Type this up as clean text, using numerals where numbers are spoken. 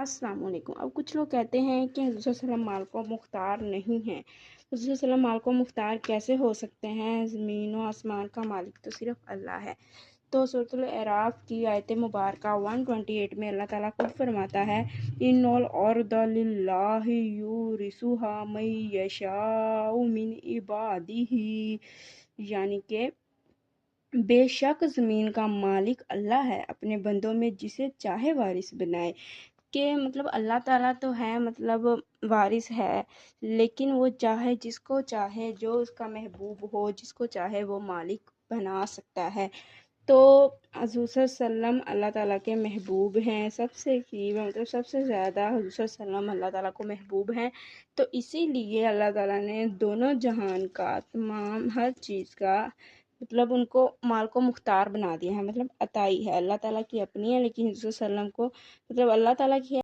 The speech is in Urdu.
السلام علیکم۔ اب کچھ لوگ کہتے ہیں کہ حضور صلی اللہ علیہ وسلم مال کو مختار نہیں ہیں۔ حضور صلی اللہ علیہ وسلم مال کو مختار کیسے ہو سکتے ہیں؟ زمین و آسمان کا مالک تو صرف اللہ ہے۔ تو سورۃ الاعراف کی آیت مبارکہ 128 میں اللہ تعالیٰ خود فرماتا ہے ان الارض للہ یورثها من یشاء من عبادہ، یعنی کہ بے شک زمین کا مالک اللہ ہے، اپنے بندوں میں جسے چاہے وارث بنائے۔ کہ مطلب اللہ تعالیٰ تو ہے، مطلب وارث ہے، لیکن وہ چاہے جس کو چاہے، جو اس کا محبوب ہو، جس کو چاہے وہ مالک بنا سکتا ہے۔ تو حضور صلی اللہ علیہ وسلم اللہ تعالیٰ کے محبوب ہیں، سب سے قریب، مطلب سب سے زیادہ حضور صلی اللہ علیہ وسلم اللہ تعالیٰ کو محبوب ہیں۔ تو اسی لیے اللہ تعالیٰ نے دونوں جہان کا، تمام ہر چیز کا، مطلب ان کو مال کو مختار بنا دیا ہے، مطلب عطائی ہے، اللہ تعالیٰ کی اپنی ہے، لیکن حضور صلی اللہ علیہ وسلم کو، مطلب اللہ تعالیٰ کی ہے